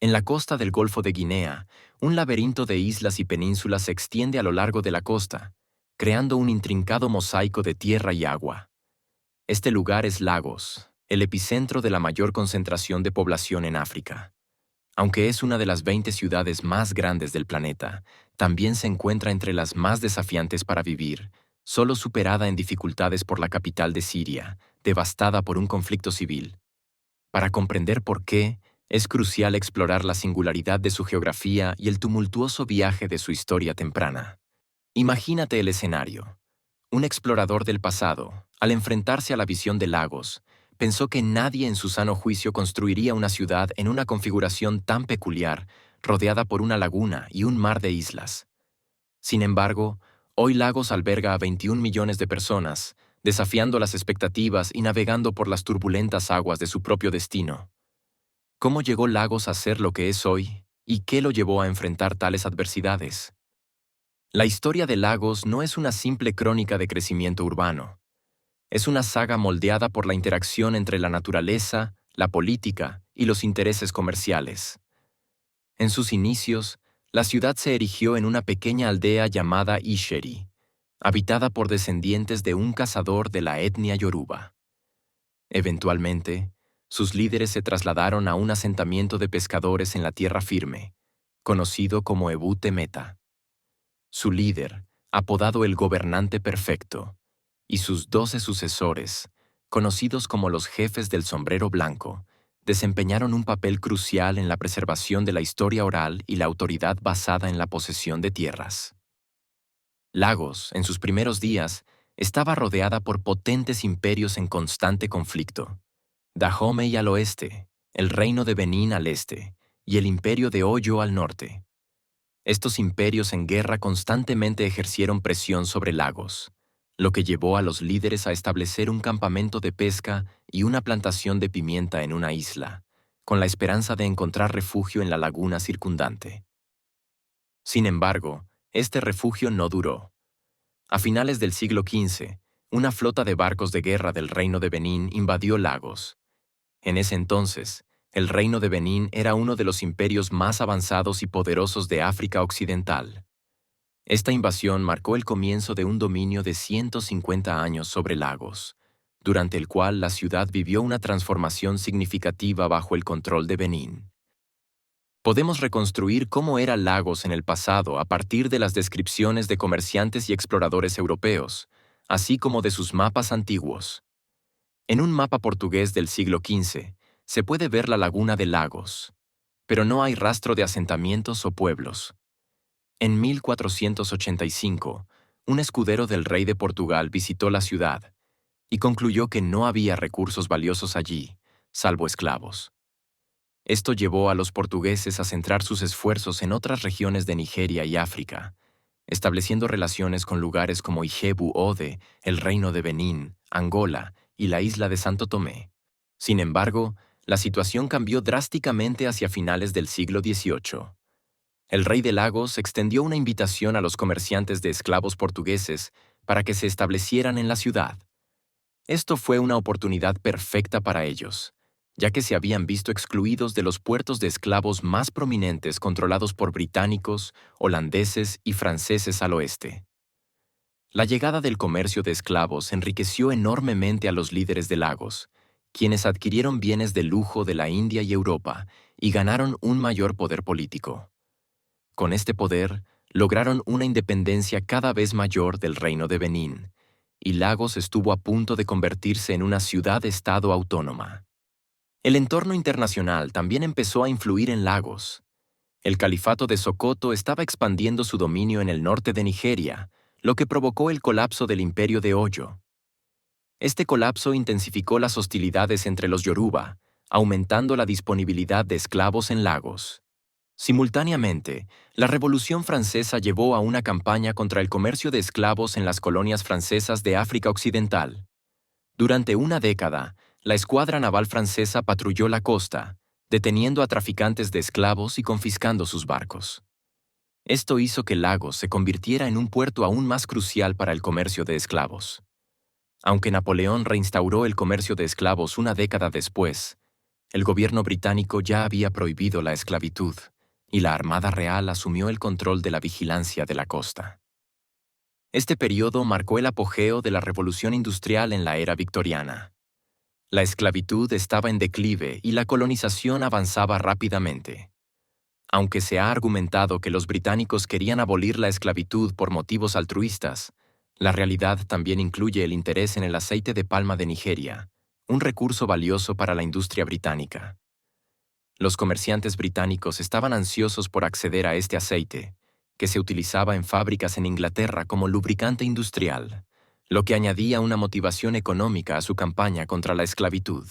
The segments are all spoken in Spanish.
En la costa del Golfo de Guinea, un laberinto de islas y penínsulas se extiende a lo largo de la costa, creando un intrincado mosaico de tierra y agua. Este lugar es Lagos, el epicentro de la mayor concentración de población en África. Aunque es una de las 20 ciudades más grandes del planeta, también se encuentra entre las más desafiantes para vivir, solo superada en dificultades por la capital de Siria, devastada por un conflicto civil. Para comprender por qué, es crucial explorar la singularidad de su geografía y el tumultuoso viaje de su historia temprana. Imagínate el escenario. Un explorador del pasado, al enfrentarse a la visión de Lagos, pensó que nadie en su sano juicio construiría una ciudad en una configuración tan peculiar, rodeada por una laguna y un mar de islas. Sin embargo, hoy Lagos alberga a 21 millones de personas, desafiando las expectativas y navegando por las turbulentas aguas de su propio destino. ¿Cómo llegó Lagos a ser lo que es hoy? ¿Y qué lo llevó a enfrentar tales adversidades? La historia de Lagos no es una simple crónica de crecimiento urbano. Es una saga moldeada por la interacción entre la naturaleza, la política y los intereses comerciales. En sus inicios, la ciudad se erigió en una pequeña aldea llamada Isheri, habitada por descendientes de un cazador de la etnia yoruba. Eventualmente, sus líderes se trasladaron a un asentamiento de pescadores en la tierra firme, conocido como Ebute Meta. Su líder, apodado el Gobernante Perfecto, y sus 12 sucesores, conocidos como los jefes del sombrero blanco, desempeñaron un papel crucial en la preservación de la historia oral y la autoridad basada en la posesión de tierras. Lagos, en sus primeros días, estaba rodeada por potentes imperios en constante conflicto. Dahomey al oeste, el reino de Benín al este y el imperio de Oyo al norte. Estos imperios en guerra constantemente ejercieron presión sobre Lagos, lo que llevó a los líderes a establecer un campamento de pesca y una plantación de pimienta en una isla, con la esperanza de encontrar refugio en la laguna circundante. Sin embargo, este refugio no duró. A finales del siglo XV, una flota de barcos de guerra del reino de Benín invadió Lagos. En ese entonces, el reino de Benín era uno de los imperios más avanzados y poderosos de África Occidental. Esta invasión marcó el comienzo de un dominio de 150 años sobre Lagos, durante el cual la ciudad vivió una transformación significativa bajo el control de Benín. Podemos reconstruir cómo era Lagos en el pasado a partir de las descripciones de comerciantes y exploradores europeos, así como de sus mapas antiguos. En un mapa portugués del siglo XV, se puede ver la laguna de Lagos, pero no hay rastro de asentamientos o pueblos. En 1485, un escudero del rey de Portugal visitó la ciudad y concluyó que no había recursos valiosos allí, salvo esclavos. Esto llevó a los portugueses a centrar sus esfuerzos en otras regiones de Nigeria y África, estableciendo relaciones con lugares como Ijebu-Ode, el reino de Benín, Angola y la isla de Santo Tomé. Sin embargo, la situación cambió drásticamente hacia finales del siglo XVIII. El rey de Lagos extendió una invitación a los comerciantes de esclavos portugueses para que se establecieran en la ciudad. Esto fue una oportunidad perfecta para ellos, ya que se habían visto excluidos de los puertos de esclavos más prominentes controlados por británicos, holandeses y franceses al oeste. La llegada del comercio de esclavos enriqueció enormemente a los líderes de Lagos, quienes adquirieron bienes de lujo de la India y Europa y ganaron un mayor poder político. Con este poder, lograron una independencia cada vez mayor del reino de Benín, y Lagos estuvo a punto de convertirse en una ciudad-estado autónoma. El entorno internacional también empezó a influir en Lagos. El califato de Sokoto estaba expandiendo su dominio en el norte de Nigeria, lo que provocó el colapso del imperio de Oyo. Este colapso intensificó las hostilidades entre los Yoruba, aumentando la disponibilidad de esclavos en Lagos. Simultáneamente, la Revolución Francesa llevó a una campaña contra el comercio de esclavos en las colonias francesas de África Occidental. Durante una década, la escuadra naval francesa patrulló la costa, deteniendo a traficantes de esclavos y confiscando sus barcos. Esto hizo que Lagos se convirtiera en un puerto aún más crucial para el comercio de esclavos. Aunque Napoleón reinstauró el comercio de esclavos una década después, El gobierno británico ya había prohibido la esclavitud, y la Armada Real asumió el control de la vigilancia de la costa. Este periodo marcó el apogeo de la revolución industrial en la era victoriana. La esclavitud estaba en declive y la colonización avanzaba rápidamente. Aunque se ha argumentado que los británicos querían abolir la esclavitud por motivos altruistas, la realidad también incluye el interés en el aceite de palma de Nigeria, un recurso valioso para la industria británica. Los comerciantes británicos estaban ansiosos por acceder a este aceite, que se utilizaba en fábricas en Inglaterra como lubricante industrial, lo que añadía una motivación económica a su campaña contra la esclavitud.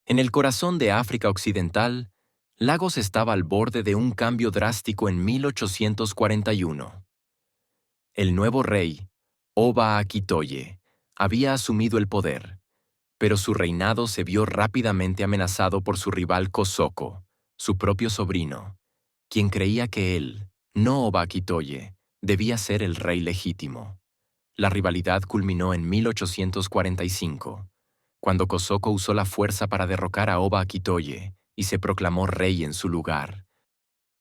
En el corazón de África Occidental, Lagos estaba al borde de un cambio drástico en 1841. El nuevo rey, Oba Akitoye, había asumido el poder, pero su reinado se vio rápidamente amenazado por su rival Kosoko, su propio sobrino, quien creía que él, no Oba Akitoye, debía ser el rey legítimo. La rivalidad culminó en 1845, cuando Kosoko usó la fuerza para derrocar a Oba Akitoye y se proclamó rey en su lugar.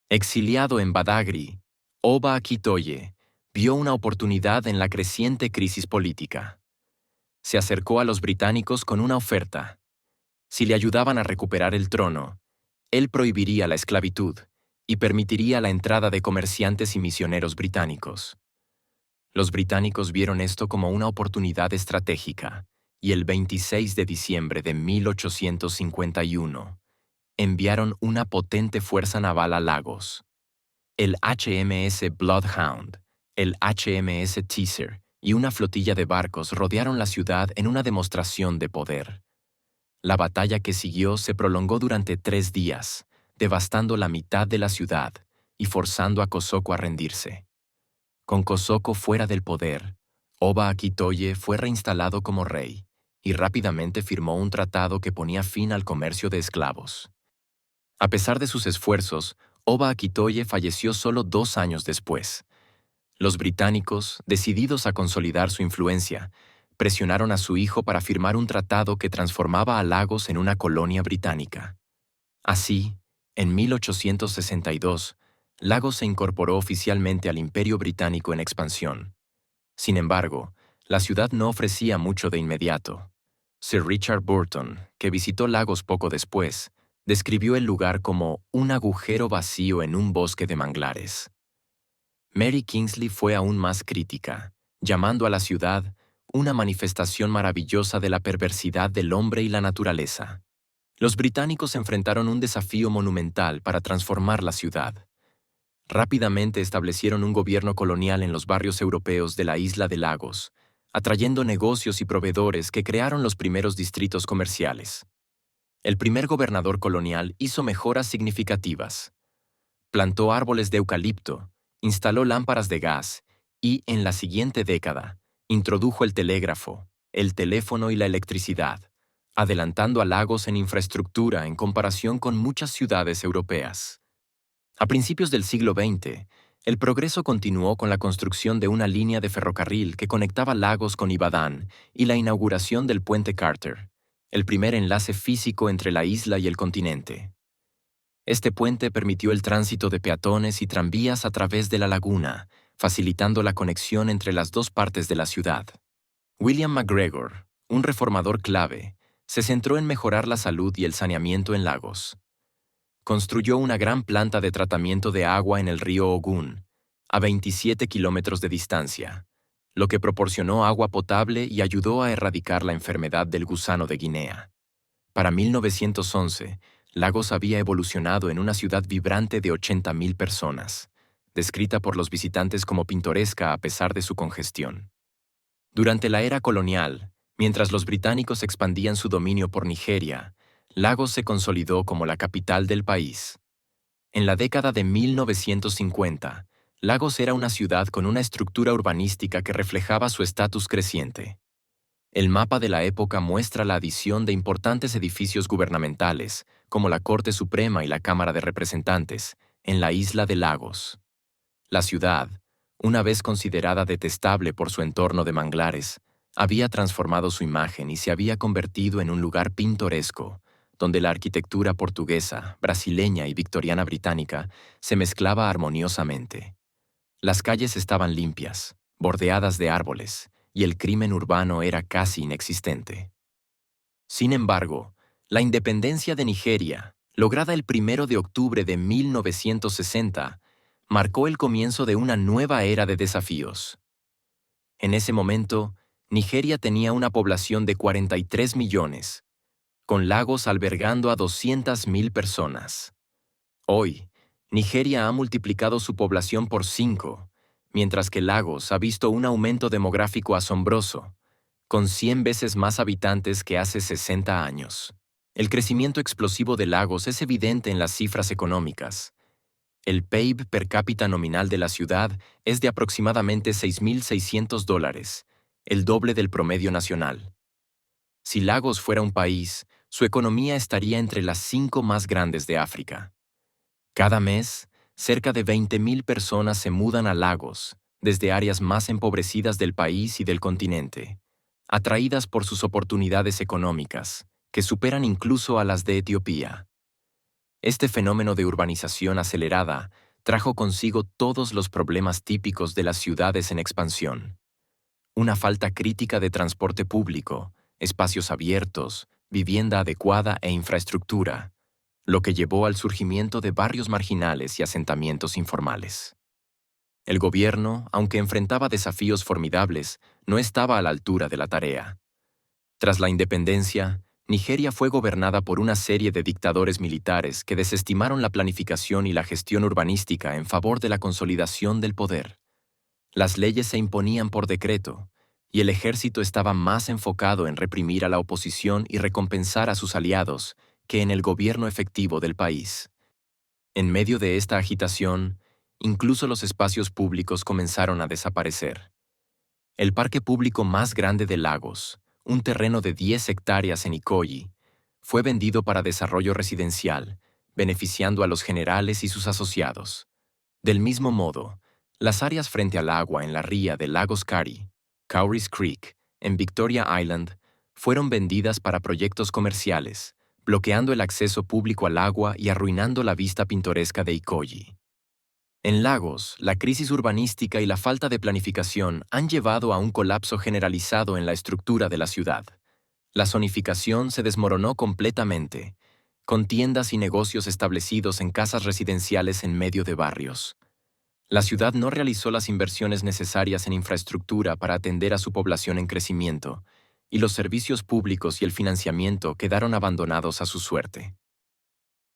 Exiliado en Badagry, Oba Akitoye vio una oportunidad en la creciente crisis política. Se acercó a los británicos con una oferta. Si le ayudaban a recuperar el trono, él prohibiría la esclavitud y permitiría la entrada de comerciantes y misioneros británicos. Los británicos vieron esto como una oportunidad estratégica, y el 26 de diciembre de 1851 enviaron una potente fuerza naval a Lagos. El HMS Bloodhound, el HMS Teaser y una flotilla de barcos rodearon la ciudad en una demostración de poder. La batalla que siguió se prolongó durante 3 días, devastando la mitad de la ciudad y forzando a Kosoko a rendirse. Con Kosoko fuera del poder, Oba Akitoye fue reinstalado como rey y rápidamente firmó un tratado que ponía fin al comercio de esclavos. A pesar de sus esfuerzos, Oba Akitoye falleció solo 2 años después. Los británicos, decididos a consolidar su influencia, presionaron a su hijo para firmar un tratado que transformaba a Lagos en una colonia británica. Así, en 1862, Lagos se incorporó oficialmente al Imperio Británico en expansión. Sin embargo, la ciudad no ofrecía mucho de inmediato. Sir Richard Burton, que visitó Lagos poco después, describió el lugar como un agujero vacío en un bosque de manglares. Mary Kingsley fue aún más crítica, llamando a la ciudad una manifestación maravillosa de la perversidad del hombre y la naturaleza. Los británicos enfrentaron un desafío monumental para transformar la ciudad. Rápidamente establecieron un gobierno colonial en los barrios europeos de la isla de Lagos, atrayendo negocios y proveedores que crearon los primeros distritos comerciales. El primer gobernador colonial hizo mejoras significativas. Plantó árboles de eucalipto, instaló lámparas de gas y, en la siguiente década, introdujo el telégrafo, el teléfono y la electricidad, adelantando a Lagos en infraestructura en comparación con muchas ciudades europeas. A principios del siglo XX, el progreso continuó con la construcción de una línea de ferrocarril que conectaba Lagos con Ibadan y la inauguración del puente Carter, el primer enlace físico entre la isla y el continente. Este puente permitió el tránsito de peatones y tranvías a través de la laguna, facilitando la conexión entre las dos partes de la ciudad. William McGregor, un reformador clave, se centró en mejorar la salud y el saneamiento en Lagos. Construyó una gran planta de tratamiento de agua en el río Ogun, a 27 kilómetros de distancia, lo que proporcionó agua potable y ayudó a erradicar la enfermedad del gusano de Guinea. Para 1911, Lagos había evolucionado en una ciudad vibrante de 80,000 personas, descrita por los visitantes como pintoresca a pesar de su congestión. Durante la era colonial, mientras los británicos expandían su dominio por Nigeria, Lagos se consolidó como la capital del país. En la década de 1950, Lagos era una ciudad con una estructura urbanística que reflejaba su estatus creciente. El mapa de la época muestra la adición de importantes edificios gubernamentales, como la Corte Suprema y la Cámara de Representantes, en la isla de Lagos. La ciudad, una vez considerada detestable por su entorno de manglares, había transformado su imagen y se había convertido en un lugar pintoresco, donde la arquitectura portuguesa, brasileña y victoriana británica se mezclaba armoniosamente. Las calles estaban limpias, bordeadas de árboles, y el crimen urbano era casi inexistente. Sin embargo, la independencia de Nigeria, lograda el 1 de octubre de 1960, marcó el comienzo de una nueva era de desafíos. En ese momento, Nigeria tenía una población de 43 millones, con Lagos albergando a 200.000 personas. Hoy, Nigeria ha multiplicado su población por 5, mientras que Lagos ha visto un aumento demográfico asombroso, con 100 veces más habitantes que hace 60 años. El crecimiento explosivo de Lagos es evidente en las cifras económicas. El PIB per cápita nominal de la ciudad es de aproximadamente $6.600, el doble del promedio nacional. Si Lagos fuera un país, su economía estaría entre las 5 más grandes de África. Cada mes, cerca de 20.000 personas se mudan a Lagos, desde áreas más empobrecidas del país y del continente, atraídas por sus oportunidades económicas, que superan incluso a las de Etiopía. Este fenómeno de urbanización acelerada trajo consigo todos los problemas típicos de las ciudades en expansión. Una falta crítica de transporte público, espacios abiertos, vivienda adecuada e infraestructura, lo que llevó al surgimiento de barrios marginales y asentamientos informales. El gobierno, aunque enfrentaba desafíos formidables, no estaba a la altura de la tarea. Tras la independencia, Nigeria fue gobernada por una serie de dictadores militares que desestimaron la planificación y la gestión urbanística en favor de la consolidación del poder. Las leyes se imponían por decreto, y el ejército estaba más enfocado en reprimir a la oposición y recompensar a sus aliados que en el gobierno efectivo del país. En medio de esta agitación, incluso los espacios públicos comenzaron a desaparecer. El parque público más grande de Lagos, un terreno de 10 hectáreas en Ikoyi, fue vendido para desarrollo residencial, beneficiando a los generales y sus asociados. Del mismo modo, las áreas frente al agua en la ría de Lagos Kari, Cowries Creek, en Victoria Island, fueron vendidas para proyectos comerciales, bloqueando el acceso público al agua y arruinando la vista pintoresca de Ikoyi. En Lagos, la crisis urbanística y la falta de planificación han llevado a un colapso generalizado en la estructura de la ciudad. La zonificación se desmoronó completamente, con tiendas y negocios establecidos en casas residenciales en medio de barrios. La ciudad no realizó las inversiones necesarias en infraestructura para atender a su población en crecimiento, y los servicios públicos y el financiamiento quedaron abandonados a su suerte.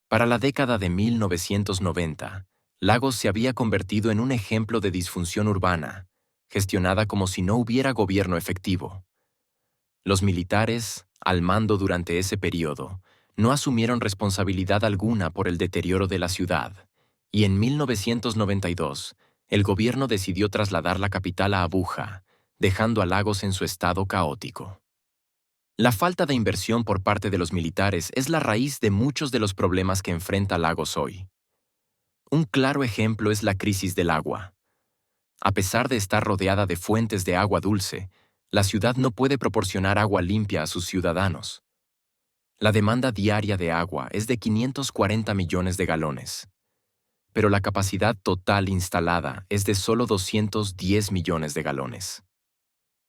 Para la década de 1990, Lagos se había convertido en un ejemplo de disfunción urbana, gestionada como si no hubiera gobierno efectivo. Los militares, al mando durante ese periodo, no asumieron responsabilidad alguna por el deterioro de la ciudad, y en 1992, el gobierno decidió trasladar la capital a Abuja, dejando a Lagos en su estado caótico. La falta de inversión por parte de los militares es la raíz de muchos de los problemas que enfrenta Lagos hoy. Un claro ejemplo es la crisis del agua. A pesar de estar rodeada de fuentes de agua dulce, la ciudad no puede proporcionar agua limpia a sus ciudadanos. La demanda diaria de agua es de 540 millones de galones, pero la capacidad total instalada es de solo 210 millones de galones.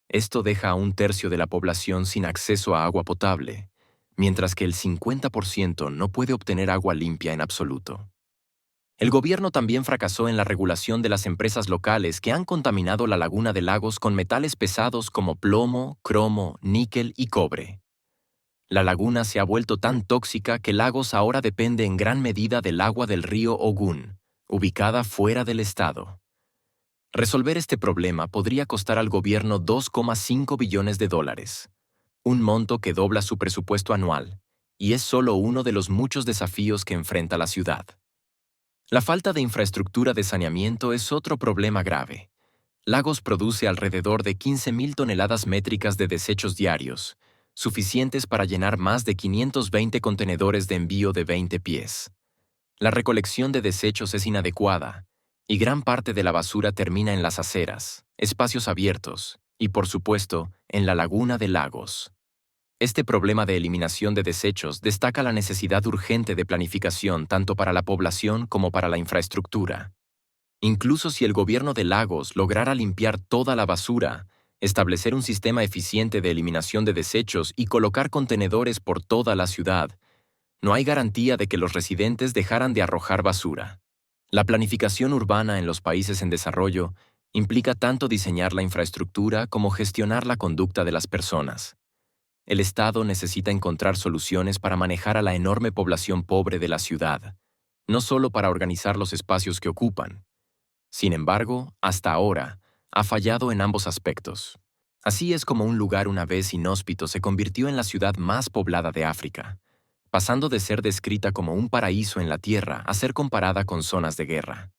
Esto deja a un tercio de la población sin acceso a agua potable, mientras que el 50% no puede obtener agua limpia en absoluto. El gobierno también fracasó en la regulación de las empresas locales que han contaminado la laguna de Lagos con metales pesados como plomo, cromo, níquel y cobre. La laguna se ha vuelto tan tóxica que Lagos ahora depende en gran medida del agua del río Ogun, ubicada fuera del estado. Resolver este problema podría costar al gobierno $2,5 billones, un monto que dobla su presupuesto anual, y es solo uno de los muchos desafíos que enfrenta la ciudad. La falta de infraestructura de saneamiento es otro problema grave. Lagos produce alrededor de 15.000 toneladas métricas de desechos diarios, suficientes para llenar más de 520 contenedores de envío de 20 pies. La recolección de desechos es inadecuada, y gran parte de la basura termina en las aceras, espacios abiertos y, por supuesto, en la laguna de Lagos. Este problema de eliminación de desechos destaca la necesidad urgente de planificación tanto para la población como para la infraestructura. Incluso si el gobierno de Lagos lograra limpiar toda la basura, establecer un sistema eficiente de eliminación de desechos y colocar contenedores por toda la ciudad, no hay garantía de que los residentes dejaran de arrojar basura. La planificación urbana en los países en desarrollo implica tanto diseñar la infraestructura como gestionar la conducta de las personas. El Estado necesita encontrar soluciones para manejar a la enorme población pobre de la ciudad, no solo para organizar los espacios que ocupan. Sin embargo, hasta ahora, ha fallado en ambos aspectos. Así es como un lugar una vez inhóspito se convirtió en la ciudad más poblada de África, pasando de ser descrita como un paraíso en la tierra a ser comparada con zonas de guerra.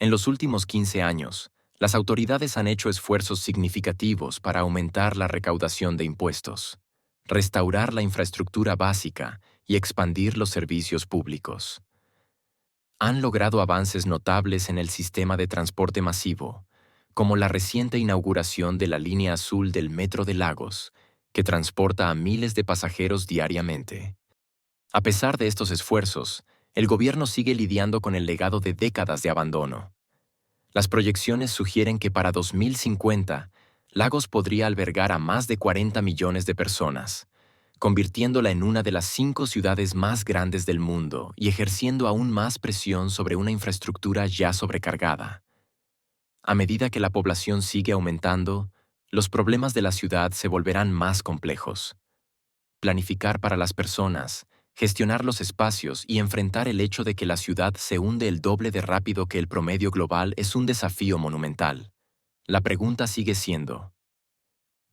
En los últimos 15 años, las autoridades han hecho esfuerzos significativos para aumentar la recaudación de impuestos, restaurar la infraestructura básica y expandir los servicios públicos. Han logrado avances notables en el sistema de transporte masivo, como la reciente inauguración de la línea azul del Metro de Lagos, que transporta a miles de pasajeros diariamente. A pesar de estos esfuerzos, el gobierno sigue lidiando con el legado de décadas de abandono. Las proyecciones sugieren que para 2050, Lagos podría albergar a más de 40 millones de personas, convirtiéndola en una de las 5 ciudades más grandes del mundo y ejerciendo aún más presión sobre una infraestructura ya sobrecargada. A medida que la población sigue aumentando, los problemas de la ciudad se volverán más complejos. Planificar para las personas, gestionar los espacios y enfrentar el hecho de que la ciudad se hunde el doble de rápido que el promedio global es un desafío monumental. La pregunta sigue siendo,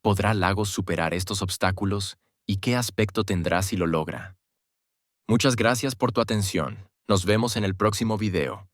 ¿podrá Lagos superar estos obstáculos y qué aspecto tendrá si lo logra? Muchas gracias por tu atención. Nos vemos en el próximo video.